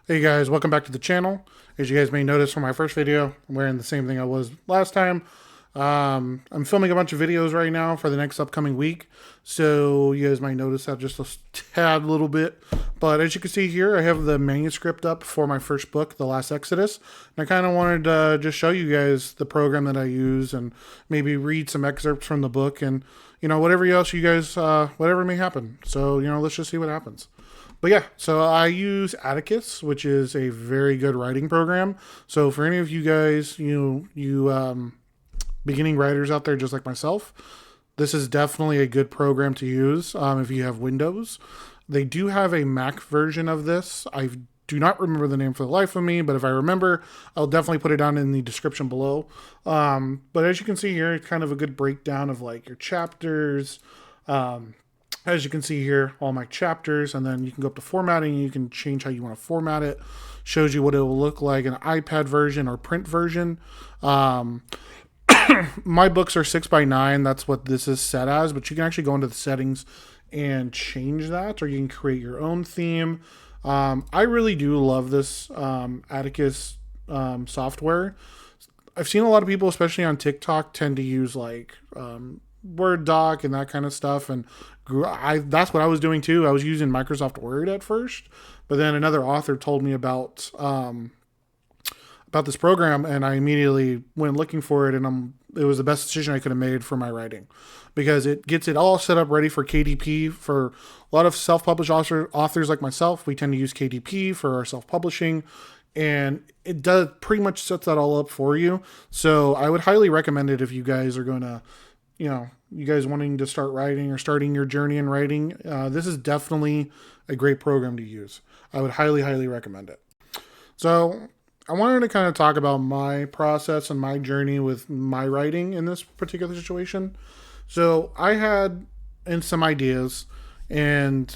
Hey guys, welcome back to the channel. As you guys may notice from my first video, I'm wearing the same thing I was last time. I'm filming a bunch of videos right now for the next upcoming week, so you guys might notice that just a tad little bit. But as you can see here, I have the manuscript up for my first book, The Last Exodus, and I kind of wanted to just show you guys the program that I use and maybe read some excerpts from the book and, whatever else you guys, whatever may happen. So, let's just see what happens. But yeah, so I use Atticus, which is a very good writing program. So for any of you guys, beginning writers out there just like myself, this is definitely a good program to use if you have Windows. They do have a Mac version of this. I do not remember the name for the life of me, but if I remember, I'll definitely put it down in the description below. But as you can see here, it's kind of a good breakdown of like your chapters. As you can see here, all my chapters, and then you can go up to formatting and you can change how you want to format it. Shows you what it will look like in an iPad version or print version. My books are 6x9. That's what this is set as, but you can actually go into the settings and change that, or you can create your own theme. I really do love this Atticus software. I've seen a lot of people, especially on TikTok, tend to use like Word doc and that kind of stuff, and that's what I was doing too. I was using Microsoft Word at first, but then another author told me about this program, and I immediately went looking for it, and it was the best decision I could have made for my writing, because it gets it all set up ready for KDP. For a lot of self-published authors like myself, we tend to use KDP for our self-publishing, and it does pretty much sets that all up for you. So I would highly recommend it if you guys are going to, you guys wanting to start writing or starting your journey in writing. This is definitely a great program to use. I would highly, highly recommend it. So I wanted to kind of talk about my process and my journey with my writing in this particular situation. So I had some ideas, and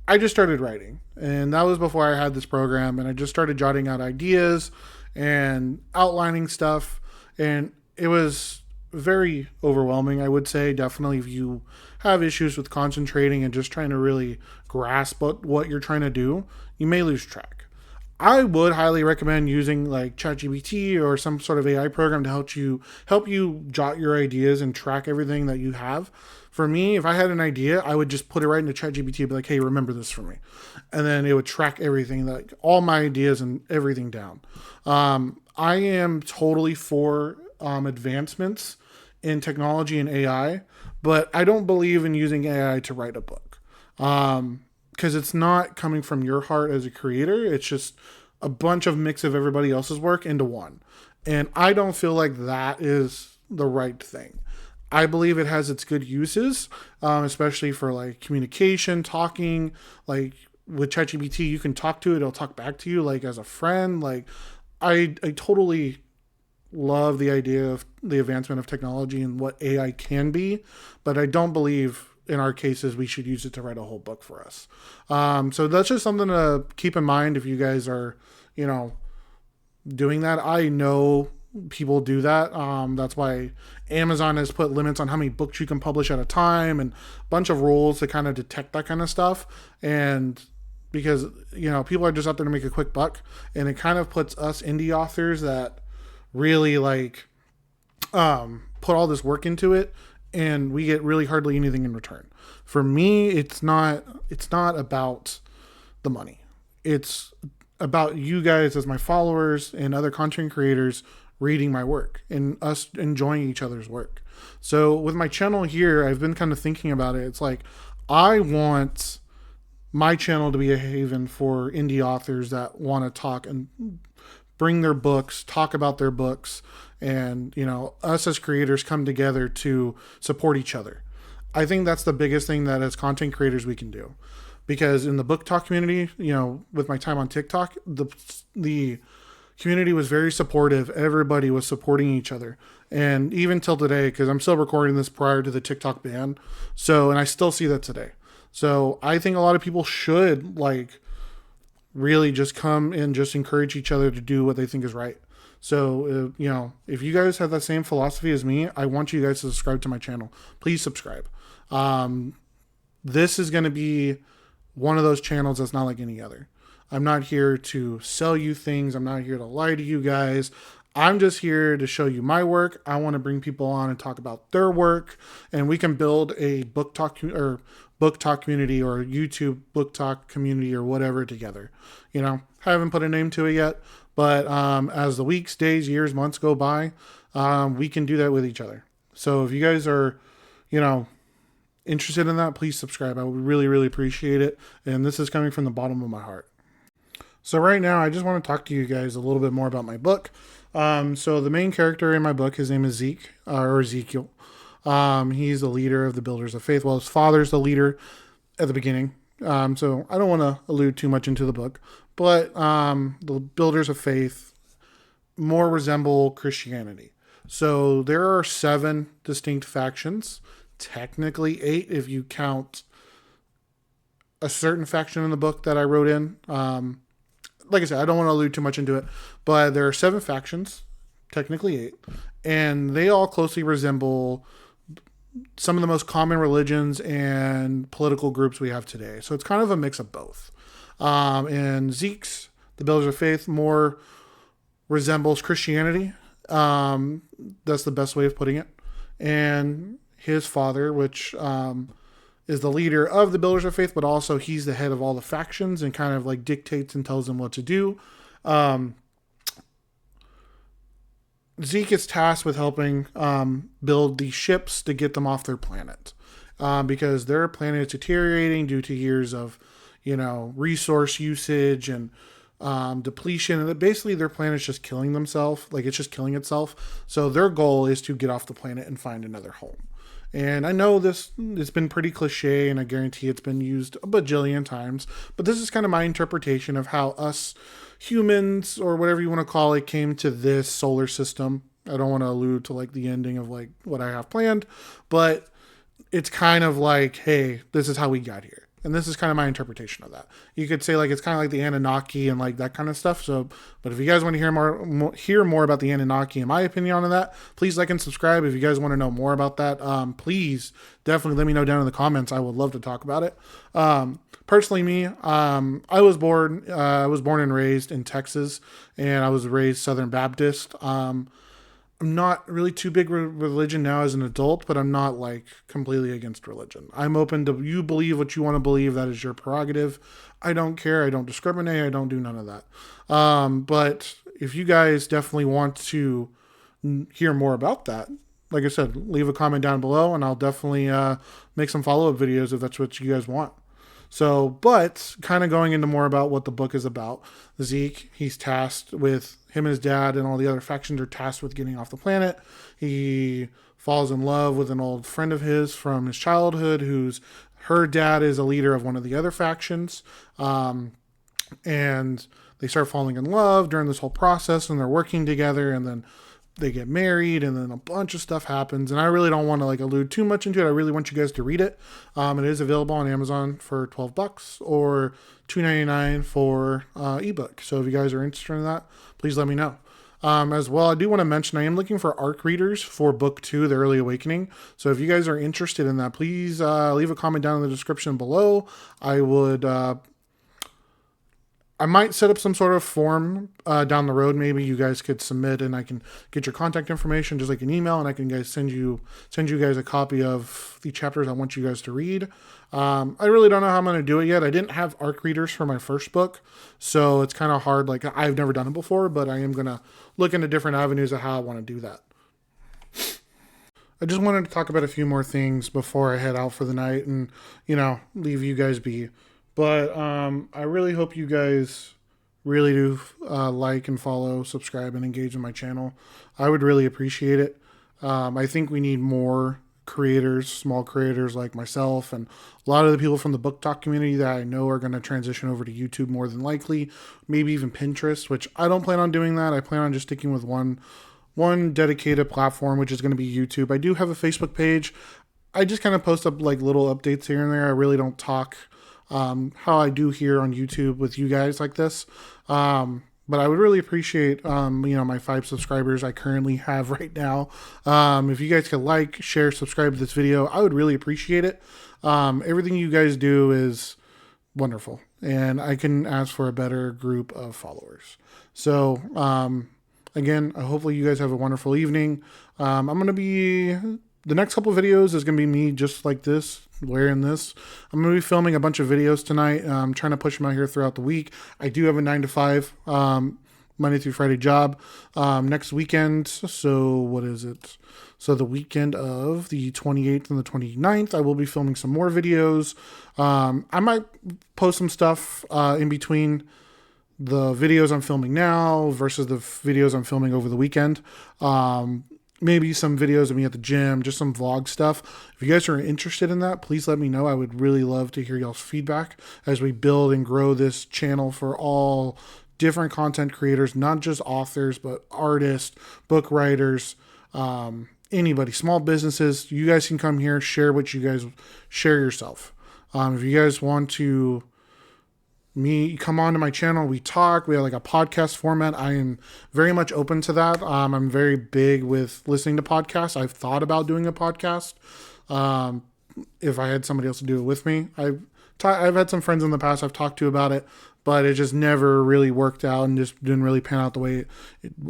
I just started writing, and that was before I had this program, and I just started jotting out ideas and outlining stuff, and it was very overwhelming, I would say. Definitely if you have issues with concentrating and just trying to really grasp what you're trying to do, you may lose track. I would highly recommend using like ChatGPT or some sort of AI program to help you jot your ideas and track everything that you have. For me, if I had an idea, I would just put it right into ChatGPT and be like, hey, remember this for me. And then it would track everything, like all my ideas and everything down. I am totally for advancements in technology and AI, but I don't believe in using AI to write a book. Because it's not coming from your heart as a creator. It's just a bunch of mix of everybody else's work into one. And I don't feel like that is the right thing. I believe it has its good uses, especially for like communication, talking. Like with ChatGPT, you can talk to it; it'll talk back to you like as a friend. Like I totally love the idea of the advancement of technology and what AI can be, but I don't believe in our cases we should use it to write a whole book for us. So that's just something to keep in mind if you guys are, doing that. I know people do that. That's why Amazon has put limits on how many books you can publish at a time and a bunch of rules to kind of detect that kind of stuff. And because, people are just out there to make a quick buck, and it kind of puts us indie authors that really like put all this work into it, and we get really hardly anything in return. For me, it's not about the money. It's about you guys as my followers and other content creators reading my work and us enjoying each other's work. So with my channel here, I've been kind of thinking about it. It's like I want my channel to be a haven for indie authors that want to talk and bring their books, talk about their books, and us as creators come together to support each other. I think that's the biggest thing that as content creators we can do, because in the book talk community, with my time on TikTok, the community was very supportive. Everybody was supporting each other, and even till today, because I'm still recording this prior to the TikTok ban, and I still see that today. So I think a lot of people should like really just come and just encourage each other to do what they think is right. So, if you guys have that same philosophy as me, I want you guys to subscribe to my channel. Please subscribe. This is going to be one of those channels that's not like any other. I'm not here to sell you things. I'm not here to lie to you guys. I'm just here to show you my work. I want to bring people on and talk about their work, and we can build a book talk community or YouTube book talk community or whatever together. I haven't put a name to it yet, but as the weeks, days, years, months go by, we can do that with each other. So if you guys are, interested in that, please subscribe. I would really, really appreciate it. And this is coming from the bottom of my heart. So right now, I just want to talk to you guys a little bit more about my book. So the main character in my book, his name is Ezekiel. He's the leader of the Builders of Faith. Well, his father's the leader at the beginning. So I don't want to allude too much into the book, but the Builders of Faith more resemble Christianity. So there are 7 distinct factions, technically 8 if you count a certain faction in the book that I wrote in. Like I said, I don't want to allude too much into it, but there are 7 factions, technically 8, and they all closely resemble some of the most common religions and political groups we have today. So it's kind of a mix of both. And Zeke's, the Builders of Faith, more resembles Christianity. That's the best way of putting it. And his father, which is the leader of the Builders of Faith, but also he's the head of all the factions and kind of like dictates and tells them what to do. Zeke is tasked with helping build these ships to get them off their planet because their planet is deteriorating due to years of, resource usage and depletion. And basically their planet is just killing themselves. Like it's just killing itself. So their goal is to get off the planet and find another home. And I know it's been pretty cliche, and I guarantee it's been used a bajillion times, but this is kind of my interpretation of how us humans, or whatever you want to call it, came to this solar system. I don't want to allude to like the ending of like what I have planned, but it's kind of like, hey, this is how we got here. And this is kind of my interpretation of that. You could say like it's kind of like the Anunnaki and like that kind of stuff. So, but if you guys want to hear more about the Anunnaki and my opinion on that, please like and subscribe. If you guys want to know more about that, please definitely let me know down in the comments. I would love to talk about it. Personally, me, I was born and raised in Texas, and I was raised Southern Baptist. I'm not really too big with religion now as an adult, but I'm not like completely against religion. I'm open to you believe what you want to believe. That is your prerogative. I don't care. I don't discriminate. I don't do none of that. But if you guys definitely want to hear more about that, like I said, leave a comment down below and I'll definitely make some follow-up videos if that's what you guys want. So, but kind of going into more about what the book is about. Zeke, he's tasked with, him and his dad and all the other factions are tasked with getting off the planet. He falls in love with an old friend of his from his childhood her dad is a leader of one of the other factions. And they start falling in love during this whole process, and they're working together, and then they get married, and then a bunch of stuff happens. And I really don't want to like allude too much into it. I really want you guys to read it. It is available on Amazon for $12 or $2.99 for ebook. So if you guys are interested in that, please let me know. As well, I do want to mention I am looking for ARC readers for book 2, The Early Awakening. So if you guys are interested in that, please leave a comment down in the description below. I might set up some sort of form down the road. Maybe you guys could submit, and I can get your contact information, just like an email, and I can send you guys a copy of the chapters I want you guys to read. I really don't know how I'm going to do it yet. I didn't have ARC readers for my first book, so it's kind of hard. Like I've never done it before, but I am going to look into different avenues of how I want to do that. I just wanted to talk about a few more things before I head out for the night and, leave you guys be. But I really hope you guys really do like and follow, subscribe, and engage in my channel. I would really appreciate it. I think we need more creators, small creators like myself, and a lot of the people from the book talk community that I know are going to transition over to YouTube more than likely, maybe even Pinterest, which I don't plan on doing that. I plan on just sticking with one dedicated platform, which is going to be YouTube. I do have a Facebook page. I just kind of post up like little updates here and there. I really don't talk how I do here on YouTube with you guys like this. But I would really appreciate, my 5 subscribers I currently have right now. If you guys could like, share, subscribe to this video, I would really appreciate it. Everything you guys do is wonderful. And I couldn't ask for a better group of followers. So, again, hopefully you guys have a wonderful evening. I'm going to be, the next couple of videos is going to be me just like this, wearing this. I'm going to be filming a bunch of videos tonight. I'm trying to push them out here throughout the week. I do have a 9 to 5, Monday through Friday job, next weekend. So what is it? So the weekend of the 28th and the 29th, I will be filming some more videos. I might post some stuff, in between the videos I'm filming now versus the videos I'm filming over the weekend. Maybe some videos of me at the gym, just some vlog stuff. If you guys are interested in that, please let me know. I would really love to hear y'all's feedback as we build and grow this channel for all different content creators, not just authors, but artists, book writers, anybody, small businesses. You guys can come here, share what you guys, share yourself. If you guys want to come onto my channel, we talk, we have like a podcast format. I am very much open to that. I'm very big with listening to podcasts. I've thought about doing a podcast. If I had somebody else to do it with me, I've had some friends in the past I've talked to about it, but it just never really worked out and just didn't really pan out the way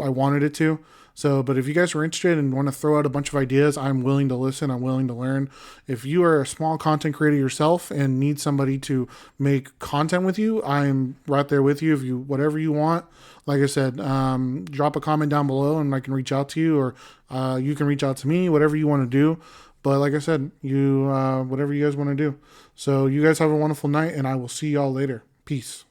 I wanted it to. So, but if you guys are interested and want to throw out a bunch of ideas, I'm willing to listen. I'm willing to learn. If you are a small content creator yourself and need somebody to make content with you, I'm right there with you. If you, whatever you want, like I said, drop a comment down below and I can reach out to you, or you can reach out to me, whatever you want to do. But like I said, whatever you guys want to do. So you guys have a wonderful night, and I will see y'all later. Peace.